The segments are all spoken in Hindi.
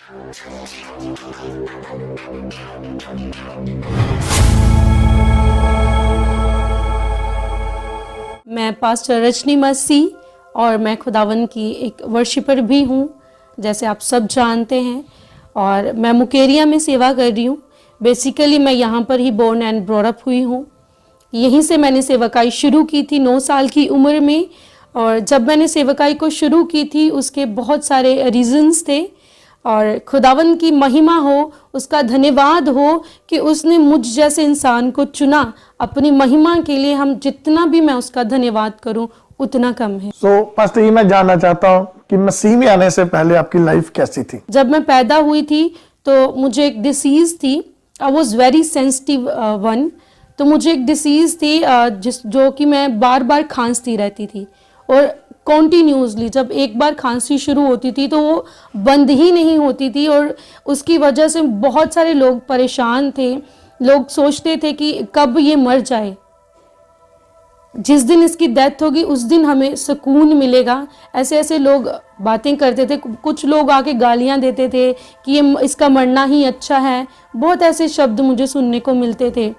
मैं पास्टर रजनी मसीह और मैं खुदावन की एक वर्शिपर भी हूँ, जैसे आप सब जानते हैं। और मैं मुकेरिया में सेवा कर रही हूँ। बेसिकली मैं यहाँ पर ही बोर्न एंड ब्रॉट अप हुई हूँ। यहीं से मैंने सेवकाई शुरू की थी 9 साल की उम्र में। और जब मैंने सेवकाई को शुरू की थी उसके बहुत सारे रीज़न्स थे, और खुदावन की महिमा हो, उसका धन्यवाद हो कि उसने मुझ जैसे इंसान को चुना अपनी महिमा के लिए। हम जितना भी मैं उसका धन्यवाद करूं उतना कम है। पास्टर जी, मैं जानना चाहता हूं कि मसीह में आने से पहले आपकी लाइफ कैसी थी? जब मैं पैदा हुई थी तो मुझे एक डिसीज़ थी, I was very sensitive one. तो मुझे एक डिसीज़ थी जो कि मैं बार बार खांसती रहती थी, और कॉन्टीन्यूसली जब एक बार खांसी शुरू होती थी तो वो बंद ही नहीं होती थी। और उसकी वजह से बहुत सारे लोग परेशान थे। लोग सोचते थे कि कब ये मर जाए, जिस दिन इसकी डेथ होगी उस दिन हमें सुकून मिलेगा। ऐसे ऐसे लोग बातें करते थे। कुछ लोग आके गालियां देते थे कि ये इसका मरना ही अच्छा है। बहुत ऐसे शब्द मुझे सुनने को मिलते थे,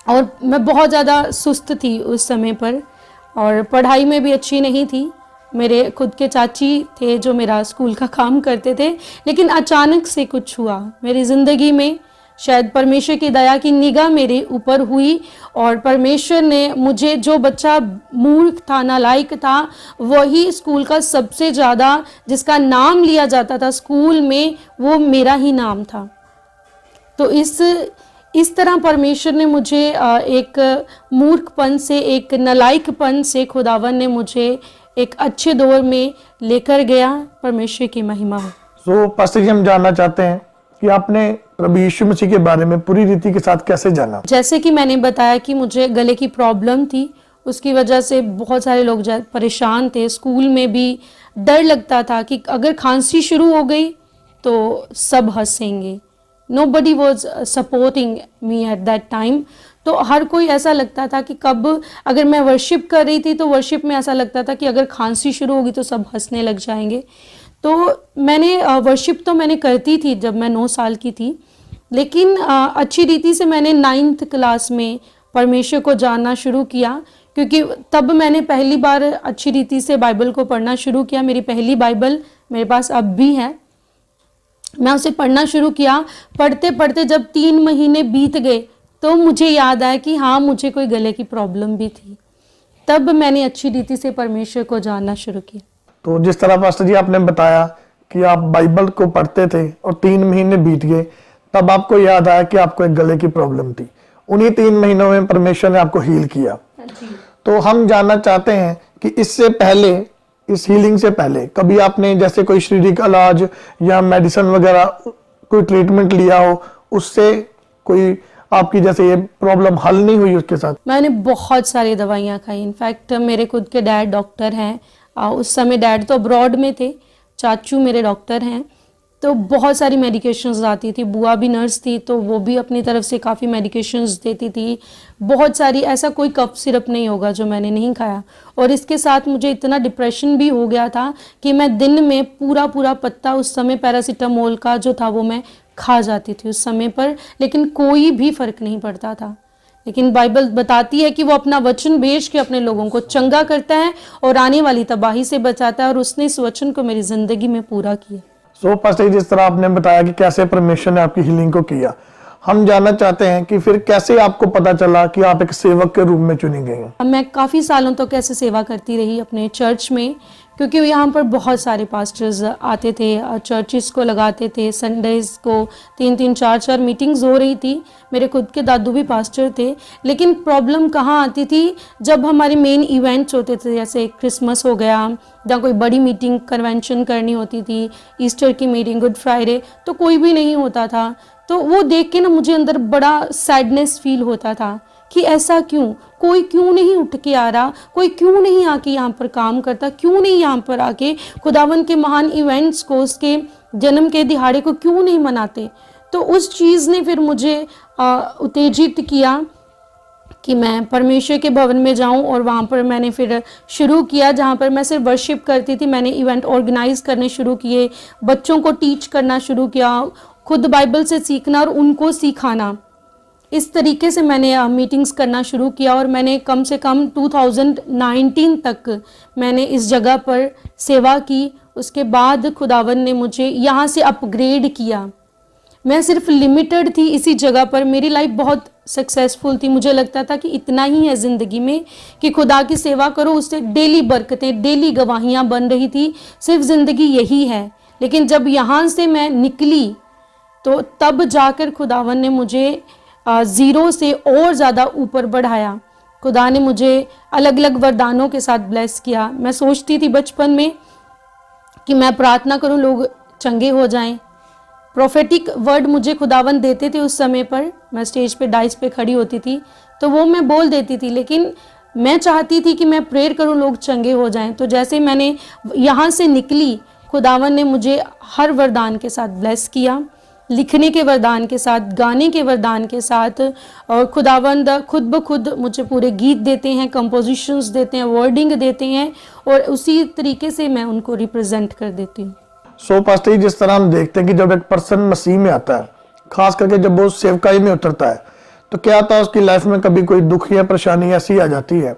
और मैं बहुत ज़्यादा सुस्त थी उस समय पर, और पढ़ाई में भी अच्छी नहीं थी। मेरे खुद के चाची थे जो मेरा स्कूल का काम करते थे। लेकिन अचानक से कुछ हुआ मेरी ज़िंदगी में, शायद परमेश्वर की दया की निगाह मेरे ऊपर हुई, और परमेश्वर ने मुझे, जो बच्चा मूर्ख था, नालायक था, वही स्कूल का सबसे ज़्यादा जिसका नाम लिया जाता था स्कूल में, वो मेरा ही नाम था। तो इस तरह परमेश्वर ने मुझे एक मूर्खपन से, एक नालायकपन से खुदावन ने मुझे एक अच्छे दौर में लेकर गया। परमेश्वर की महिमा हो। पास्टर जी, हम जानना चाहते हैं कि आपने प्रभु यीशु मसीह के बारे में पूरी रीति के साथ कैसे जाना? जैसे कि मैंने बताया कि मुझे गले की प्रॉब्लम थी, उसकी वजह से बहुत सारे लोग परेशान थे। स्कूल में भी डर लगता था कि अगर खांसी शुरू हो गई तो सब हंसेंगे। Nobody was supporting me at that time। तो हर कोई ऐसा लगता था कि कब, अगर मैं वर्शिप कर रही थी तो वर्शिप में ऐसा लगता था कि अगर खांसी शुरू होगी तो सब हंसने लग जाएंगे। तो मैंने वर्शिप तो मैंने करती थी जब मैं 9 साल की थी, लेकिन अच्छी रीति से मैंने 9th क्लास में परमेश्वर को जानना शुरू किया, क्योंकि तब मैंने पहली बार अच्छी रीति से बाइबल को पढ़ना शुरू किया। मेरी पहली बाइबल मेरे पास अब भी है। मैं उसे पढ़ना शुरू किया। पढ़ते पढ़ते जब 3 महीने बीत गए तो मुझे याद आया कि हाँ, मुझे कोई गले की प्रॉब्लम भी थी। तब मैंने अच्छी रीति से परमेश्वर को जानना शुरू किया। तो जिस तरह पास्टर जी आपने बताया कि आप बाइबल को पढ़ते थे और 3 महीने बीत गए, तब आपको याद आया कि आपको एक गले की प्रॉब्लम थी। उन्हीं 3 महीनों में परमेश्वर ने आपको हील किया। तो हम जानना चाहते हैं कि इससे पहले, इस हीलिंग से पहले कभी आपने जैसे कोई शारीरिक इलाज या मेडिसिन वगैरह कोई ट्रीटमेंट लिया हो, उससे कोई आपकी जैसे ये प्रॉब्लम हल नहीं हुई उसके साथ? मैंने बहुत सारी दवाइयाँ खाई। इनफैक्ट मेरे खुद के डैड डॉक्टर हैं। उस समय डैड तो अब्रॉड में थे, चाचू मेरे डॉक्टर हैं। तो बहुत सारी मेडिकेशंस आती थी। बुआ भी नर्स थी तो वो भी अपनी तरफ से काफ़ी मेडिकेशंस देती थी। बहुत सारी, ऐसा कोई कफ सिरप नहीं होगा जो मैंने नहीं खाया। और इसके साथ मुझे इतना डिप्रेशन भी हो गया था कि मैं दिन में पूरा पत्ता, उस समय पैरासीटामोल का जो था वो मैं खा जाती थी उस समय पर, लेकिन कोई भी फ़र्क नहीं पड़ता था। लेकिन बाइबल बताती है कि वो अपना वचन भेज के अपने लोगों को चंगा करता है और आने वाली तबाही से बचाता है, और उसने इस वचन को मेरी ज़िंदगी में पूरा किया। पास्टर, जिस तरह आपने बताया कि कैसे परमेश्वर ने आपकी हीलिंग को किया, हम जानना चाहते हैं कि फिर कैसे आपको पता चला कि आप एक सेवक के रूप में चुनी गई हैं? मैं काफ़ी सालों तक कैसे सेवा करती रही अपने चर्च में, क्योंकि यहाँ पर बहुत सारे पास्टर्स आते थे, चर्चिस को लगाते थे। संडेज़ को 3-3, 4-4 मीटिंग्स हो रही थी। मेरे खुद के दादू भी पास्टर थे। लेकिन प्रॉब्लम कहाँ आती थी, जब हमारे मेन इवेंट्स होते थे, जैसे क्रिसमस हो गया, या कोई बड़ी मीटिंग कन्वेंशन करनी होती थी, ईस्टर की मीटिंग, गुड फ्राइडे, तो कोई भी नहीं होता था। तो वो देख के ना मुझे अंदर बड़ा सैडनेस फील होता था कि ऐसा क्यों, कोई क्यों नहीं उठ के आ रहा, कोई क्यों नहीं आके यहाँ पर काम करता, क्यों नहीं यहाँ पर आके खुदावन के महान इवेंट्स को, उसके जन्म के दिहाड़े को क्यों नहीं मनाते। तो उस चीज़ ने फिर मुझे उत्तेजित किया कि मैं परमेश्वर के भवन में जाऊं, और वहाँ पर मैंने फिर शुरू किया, जहाँ पर मैं सिर्फ वर्शिप करती थी। मैंने इवेंट ऑर्गेनाइज करने शुरू किए, बच्चों को टीच करना शुरू किया, खुद बाइबल से सीखना और उनको सिखाना। इस तरीके से मैंने मीटिंग्स करना शुरू किया, और मैंने कम से कम 2019 तक मैंने इस जगह पर सेवा की। उसके बाद खुदावन ने मुझे यहाँ से अपग्रेड किया। मैं सिर्फ लिमिटेड थी इसी जगह पर, मेरी लाइफ बहुत सक्सेसफुल थी। मुझे लगता था कि इतना ही है ज़िंदगी में कि खुदा की सेवा करो, उससे डेली बरकतें, डेली गवाहियाँ बन रही थी, सिर्फ ज़िंदगी यही है। लेकिन जब यहाँ से मैं निकली तो तब जाकर खुदावन ने मुझे ज़ीरो से और ज़्यादा ऊपर बढ़ाया। खुदा ने मुझे अलग अलग वरदानों के साथ ब्लेस किया। मैं सोचती थी बचपन में कि मैं प्रार्थना करूं लोग चंगे हो जाएं। प्रोफेटिक वर्ड मुझे खुदावन देते थे उस समय पर, मैं स्टेज पे डाइस पे खड़ी होती थी तो वो मैं बोल देती थी, लेकिन मैं चाहती थी कि मैं प्रेयर करूं लोग चंगे हो जाएं। तो जैसे मैंने यहाँ से निकली, खुदावन ने मुझे हर वरदान के साथ ब्लेस किया, लिखने के वरदान के साथ, गाने के वरदान के साथ, और खुदावंद खुद ब खुद मुझे पूरे गीत देते हैं, कंपोजिशंस देते हैं, वर्डिंग देते हैं, और उसी तरीके से मैं उनको रिप्रेजेंट कर देती हूँ। सो पास्टर जी, जिस तरह हम देखते हैं कि जब एक पर्सन मसीह में आता है, खास करके जब वो सेवकाई में उतरता है, तो क्या आता है उसकी लाइफ में कभी कोई दुख या परेशानी ऐसी आ जाती है,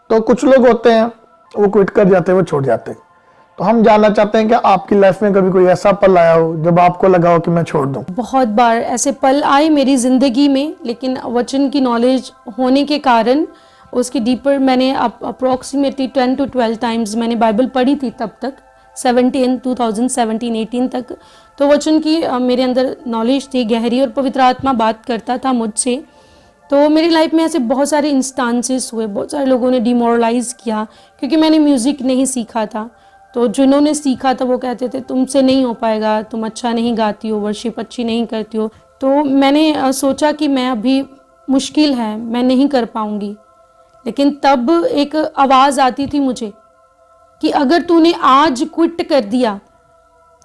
तो कुछ लोग होते हैं वो क्विट कर जाते हैं, वो छोड़ जाते हैं। तो हम जानना चाहते हैं कि आपकी लाइफ में कभी कोई ऐसा पल आया हो जब आपको लगा हो कि मैं छोड़ दूं? बहुत बार ऐसे पल आए मेरी ज़िंदगी में, लेकिन वचन की नॉलेज होने के कारण उसकी डीपर मैंने अप्रोक्सीमेटली 10 to 12 टाइम्स मैंने बाइबल पढ़ी थी तब तक, 2017-18 तक। तो वचन की मेरे अंदर नॉलेज थी गहरी, और पवित्र आत्मा बात करता था मुझसे। तो मेरी लाइफ में ऐसे बहुत सारे इंस्टांसेस हुए, बहुत सारे लोगों ने डिमोरलाइज किया क्योंकि मैंने म्यूज़िक नहीं सीखा था। तो जिन्होंने सीखा था वो कहते थे तुमसे नहीं हो पाएगा, तुम अच्छा नहीं गाती हो, वर्शिप अच्छी नहीं करती हो। तो मैंने सोचा कि मैं अभी मुश्किल है, मैं नहीं कर पाऊँगी। लेकिन तब एक आवाज़ आती थी मुझे कि अगर तूने आज क्विट कर दिया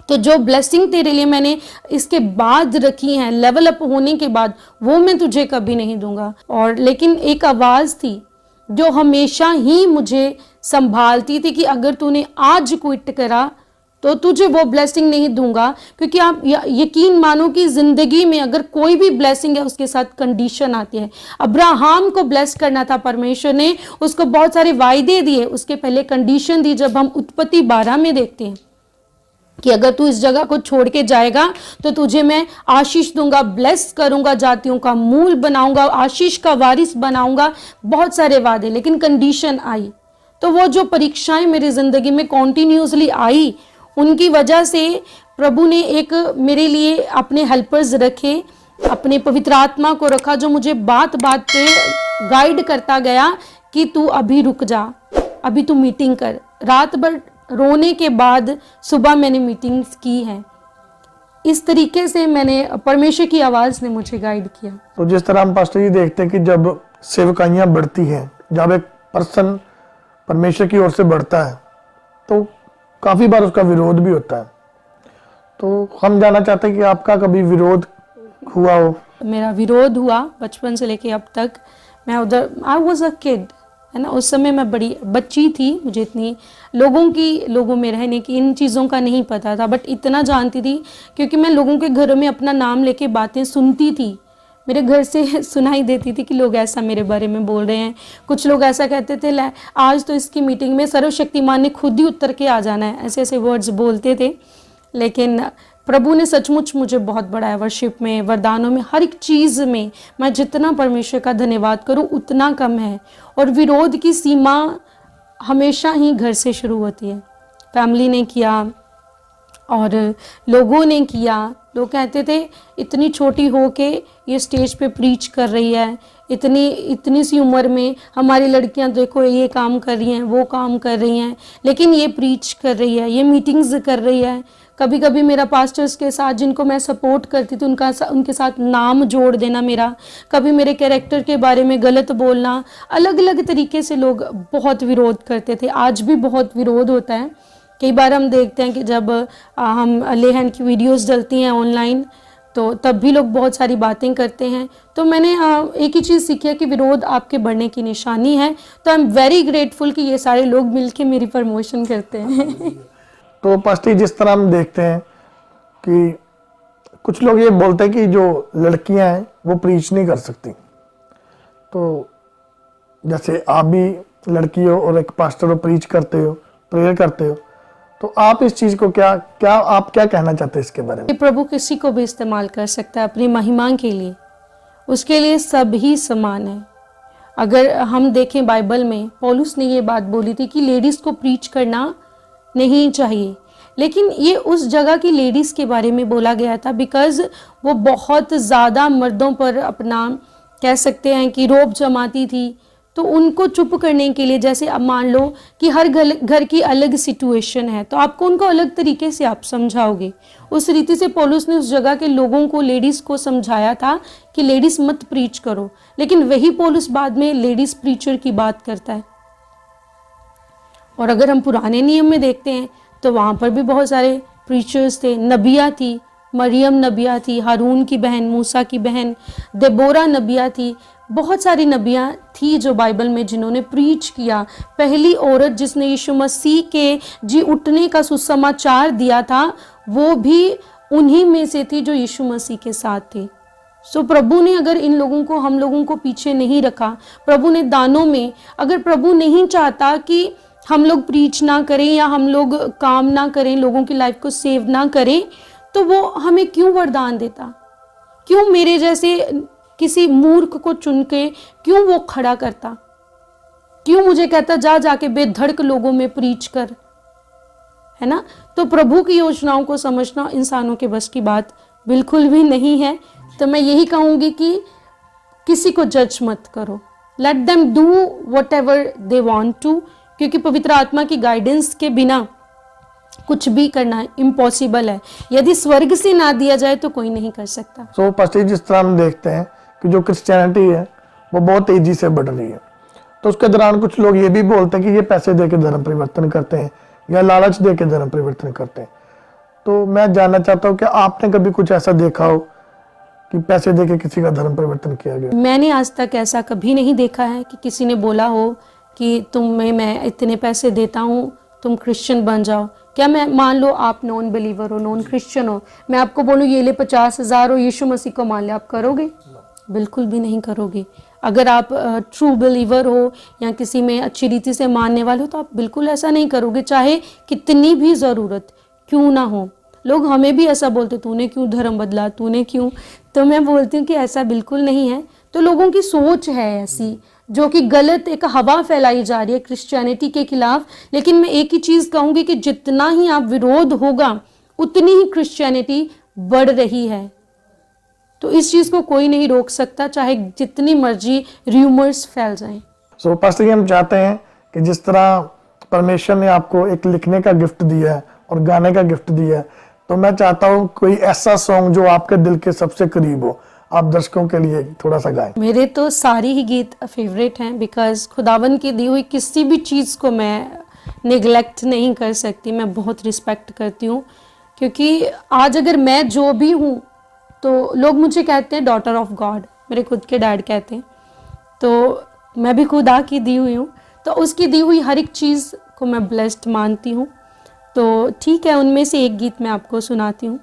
तो जो ब्लेसिंग तेरे लिए मैंने इसके बाद रखी है, लेवल अप होने के बाद, वो मैं तुझे कभी नहीं दूंगा। और लेकिन एक आवाज़ थी जो हमेशा ही मुझे संभालती थी कि अगर तूने आज क्विट करा तो तुझे वो ब्लेसिंग नहीं दूंगा। क्योंकि आप यकीन मानो कि ज़िंदगी में अगर कोई भी ब्लेसिंग है उसके साथ कंडीशन आती है। अब्राहम को ब्लेस करना था परमेश्वर ने, उसको बहुत सारे वायदे दिए, उसके पहले कंडीशन दी। जब हम उत्पत्ति 12 में देखते हैं कि अगर तू इस जगह को छोड़ के जाएगा तो तुझे मैं आशीष दूंगा, ब्लेस करूंगा, जातियों का मूल बनाऊंगा, आशीष का वारिस बनाऊंगा, बहुत सारे वादे। लेकिन कंडीशन आई। तो वो जो परीक्षाएं मेरी ज़िंदगी में कॉन्टिन्यूसली आई, उनकी वजह से प्रभु ने एक मेरे लिए अपने हेल्पर्स रखे, अपने पवित्र आत्मा को रखा, जो मुझे बात बात पे गाइड करता गया कि तू अभी रुक जा, अभी तू मीटिंग कर। रात भर रोने के बाद सुबह मैंने मीटिंग्स की हैं। इस तरीके से मैंने, परमेश्वर की आवाज़ ने मुझे गाइड किया। तो जिस तरह हम पास्टर जी देखते हैं कि जब सेवकाइयाँ बढ़ती हैं, जब एक पर्सन परमेश्वर की ओर से बढ़ता है तो काफ़ी बार उसका विरोध भी होता है। तो हम जानना चाहते हैं कि आपका कभी विरोध हुआ हो? मेरा विरोध हुआ बचपन से लेके अब तक। मैं उधर, आई वॉज अ किड, है ना, उस समय मैं बड़ी बच्ची थी, मुझे इतनी लोगों में रहने की, इन चीज़ों का नहीं पता था। बट इतना जानती थी क्योंकि मैं लोगों के घरों में अपना नाम लेके बातें सुनती थी। मेरे घर से सुनाई देती थी कि लोग ऐसा मेरे बारे में बोल रहे हैं। कुछ लोग ऐसा कहते थे, आज तो इसकी मीटिंग में सर्वशक्तिमान ने खुद ही उतर के आ जाना है, ऐसे ऐसे वर्ड्स बोलते थे। लेकिन प्रभु ने सचमुच मुझे बहुत बढ़ाया, वर्शिप में, वरदानों में, हर एक चीज़ में। मैं जितना परमेश्वर का धन्यवाद करूं उतना कम है। और विरोध की सीमा हमेशा ही घर से शुरू होती है। फैमिली ने किया और लोगों ने किया। लोग कहते थे इतनी छोटी हो के ये स्टेज पे प्रीच कर रही है, इतनी सी उम्र में हमारी लड़कियां देखो ये काम कर रही हैं, वो काम कर रही हैं, लेकिन ये प्रीच कर रही है, ये मीटिंग्स कर रही है। कभी कभी मेरा पास्टर्स के साथ, जिनको मैं सपोर्ट करती थी, उनके साथ नाम जोड़ देना मेरा, कभी मेरे कैरेक्टर के बारे में गलत बोलना, अलग अलग तरीके से लोग बहुत विरोध करते थे। आज भी बहुत विरोध होता है। कई बार हम देखते हैं कि जब हम लेहन की वीडियोस डलती हैं ऑनलाइन, तो तब भी लोग बहुत सारी बातें करते हैं। तो मैंने एक ही चीज़ सीखी है कि विरोध आपके बढ़ने की निशानी है। तो आई एम वेरी ग्रेटफुल कि ये सारे लोग मिलके मेरी प्रमोशन करते हैं। तो पास्टर जी, जिस तरह हम देखते हैं कि कुछ लोग ये बोलते हैं कि जो लड़कियां हैं वो प्रीच नहीं कर सकती, तो जैसे आप भी लड़की हो और एक पास्टर हो, प्रीच करते हो, प्रेयर करते हो, तो आप इस चीज को आप क्या कहना चाहते हैं इसके बारे में? कि प्रभु किसी को भी इस्तेमाल कर सकता है अपनी महिमा के लिए, उसके लिए सभी समान है। अगर हम देखें बाइबल में पौलुस ने ये बात बोली थी कि लेडीज़ को प्रीच करना नहीं चाहिए, लेकिन ये उस जगह की लेडीज़ के बारे में बोला गया था बिकॉज़ वो बहुत ज़्यादा मर्दों पर अपना कह सकते हैं कि रोब जमाती थी। तो उनको चुप करने के लिए, जैसे अब मान लो कि हर घर की अलग सिचुएशन है, तो आपको उनको अलग तरीके से आप समझाओगे। उस रीति से पौलुस ने उस जगह के लोगों को, लेडीज़ को समझाया था कि लेडीज़ मत प्रीच करो, लेकिन वही पौलुस बाद में लेडीज़ प्रीचर की बात करता है। और अगर हम पुराने नियम में देखते हैं तो वहाँ पर भी बहुत सारे प्रीचर्स थे। नबिया थी, मरियम नबिया थी, हारून की बहन, मूसा की बहन, देबोरा नबिया थी। बहुत सारी नबियाँ थी जो बाइबल में जिन्होंने प्रीच किया। पहली औरत जिसने यीशु मसीह के जी उठने का सुसमाचार दिया था वो भी उन्हीं में से थी जो यीशु मसीह के साथ थे। सो प्रभु ने अगर इन लोगों को, हम लोगों को पीछे नहीं रखा, प्रभु ने दानों में, अगर प्रभु नहीं चाहता कि हम लोग प्रीच ना करें या हम लोग काम ना करें, लोगों की लाइफ को सेव ना करें, तो वो हमें क्यों वरदान देता? क्यों मेरे जैसे किसी मूर्ख को चुन के क्यों वो खड़ा करता? क्यों मुझे कहता जा जाके बेधड़क लोगों में प्रीच कर, है ना? तो प्रभु की योजनाओं को समझना इंसानों के बस की बात बिल्कुल भी नहीं है। तो मैं यही कहूँगी कि किसी को जज मत करो, let them do whatever they want to, क्योंकि पवित्र आत्मा की गाइडेंस के बिना कुछ भी करना इम्पॉसिबल है। यदि स्वर्ग से ना दिया जाए तो कोई नहीं कर सकता। सो पास्टर जी, जिस तरह हम देखते हैं कि जो क्रिश्चियनिटी है वो बहुत तेजी से बढ़ रही है, तो उसके दौरान कुछ लोग ये भी बोलते हैं कि ये पैसे दे के धर्म परिवर्तन करते हैं या लालच दे के धर्म परिवर्तन करते हैं। तो मैं जानना चाहता हूँ कि आपने कभी कुछ ऐसा देखा हो कि पैसे दे के किसी का धर्म परिवर्तन किया गया? मैंने आज तक ऐसा कभी नहीं देखा है कि किसी ने बोला हो कि तुम्हें मैं इतने पैसे देता हूँ, तुम क्रिश्चियन बन जाओ। क्या मैं, मान लो आप नॉन बिलीवर हो, नॉन क्रिश्चियन हो, मैं आपको बोलूँ ये ले 50,000 हो, यीशु मसीह को मान ले, आप करोगे? बिल्कुल भी नहीं करोगे। अगर आप ट्रू बिलीवर हो या किसी में अच्छी रीति से मानने वाले हो तो आप बिल्कुल ऐसा नहीं करोगे, चाहे कितनी भी ज़रूरत क्यों ना हो। लोग हमें भी ऐसा बोलते, तूने क्यों धर्म बदला, तूने क्यों? तो मैं बोलती हूँ कि ऐसा बिल्कुल नहीं है। तो लोगों की सोच है ऐसी जो कि गलत एक हवा फैलाई जा रही है क्रिश्चियनिटी के खिलाफ। लेकिन मैं एक ही चीज़ कहूँगी कि जितना ही आप विरोध होगा उतनी ही क्रिश्चियनिटी बढ़ रही है। तो इस चीज़ को कोई नहीं रोक सकता, चाहे जितनी मर्जी र्यूमर्स फैल जाएं। सो पास्टर जी, हम चाहते हैं कि जिस तरह परमेश्वर ने आपको एक लिखने का गिफ्ट दिया है और गाने का गिफ्ट दिया है, तो मैं चाहता हूँ कोई ऐसा सॉन्ग जो आपके दिल के सबसे करीब हो, आप दर्शकों के लिए थोड़ा सा गाएं। मेरे तो सारी ही गीत फेवरेट हैं, बिकॉज खुदावन की दी हुई किसी भी चीज़ को मैं निगलेक्ट नहीं कर सकती, मैं बहुत रिस्पेक्ट करती हूँ। क्योंकि आज अगर मैं जो भी हूँ तो लोग मुझे कहते हैं डॉटर ऑफ गॉड, मेरे खुद के डैड कहते हैं, तो मैं भी खुदा की दी हुई हूँ, तो उसकी दी हुई हर एक चीज़ को मैं ब्लेस्ड मानती हूँ। तो ठीक है, उनमें से एक गीत मैं आपको सुनाती हूँ।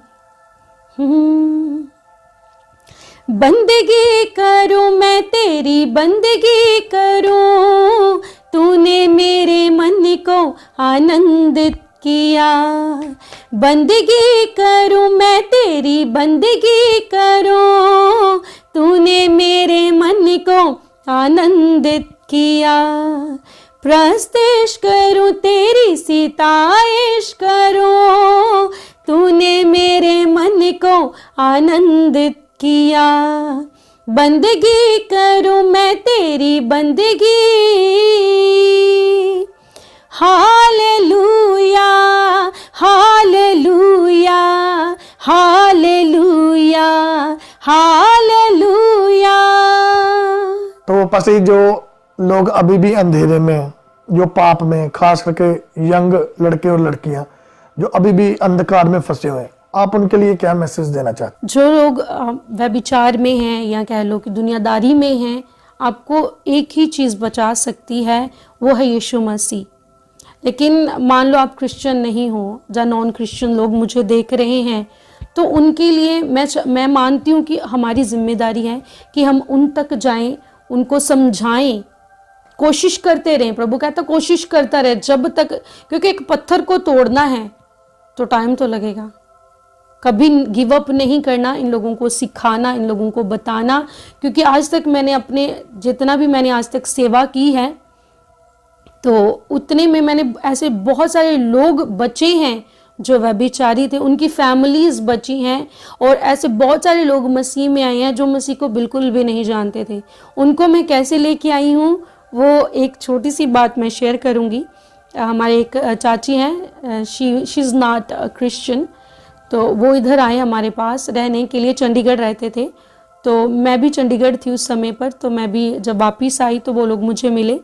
बंदगी करूं मैं तेरी बंदगी करूं, तूने मेरे मन को आनंदित किया। बंदगी करूं मैं तेरी बंदगी करूं, तूने मेरे मन को आनंदित किया। प्रस्तेश करूं तेरी सिताइश करूं, तूने मेरे मन को आनंदित किया। बंदगी करूं मैं तेरी बंदगी, हालेलुया हालेलुया हालेलुया हालेलुया। तो पास्टर जी, जो लोग अभी भी अंधेरे में, जो पाप में, खास करके यंग लड़के और लड़कियां जो अभी भी अंधकार में फंसे हुए हैं, आप उनके लिए क्या मैसेज देना चाहते जो लोग व्यभिचार में हैं या कह लो कि दुनियादारी में हैं, आपको एक ही चीज़ बचा सकती है, वो है यीशु मसीह। लेकिन मान लो आप क्रिश्चियन नहीं हो या नॉन क्रिश्चियन लोग मुझे देख रहे हैं, तो उनके लिए मैं मानती हूँ कि हमारी जिम्मेदारी है कि हम उन तक जाएं, उनको समझाएं, कोशिश करते रहें। प्रभु कहता कोशिश करता रहे जब तक, क्योंकि एक पत्थर को तोड़ना है तो टाइम तो लगेगा। कभी गिव अप नहीं करना, इन लोगों को सिखाना, इन लोगों को बताना। क्योंकि आज तक मैंने जितना भी मैंने आज तक सेवा की है, तो उतने में मैंने ऐसे बहुत सारे लोग बचे हैं जो व्यभिचारी थे, उनकी फैमिलीज बची हैं, और ऐसे बहुत सारे लोग मसीह में आए हैं जो मसीह को बिल्कुल भी नहीं जानते थे। उनको मैं कैसे लेके आई हूँ, वो एक छोटी सी बात मैं शेयर करूँगी। हमारे एक चाची हैं, शी इज़ नॉट क्रिश्चियन, तो वो इधर आए हमारे पास रहने के लिए, चंडीगढ़ रहते थे। तो मैं भी चंडीगढ़ थी उस समय पर, तो मैं भी जब वापिस आई तो वो लोग मुझे मिले,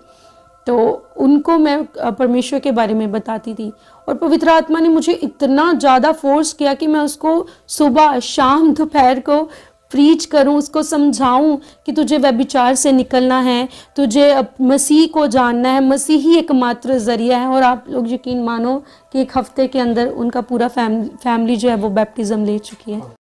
तो उनको मैं परमेश्वर के बारे में बताती थी, और पवित्र आत्मा ने मुझे इतना ज़्यादा फोर्स किया कि मैं उसको सुबह शाम दोपहर को प्रीच करूं, उसको समझाऊं कि तुझे व्यभिचार से निकलना है, तुझे मसीह को जानना है, मसीह ही एकमात्र ज़रिया है। और आप लोग यकीन मानो कि एक हफ्ते के अंदर उनका पूरा फैमिली जो है वो बैप्टिज्म ले चुकी है।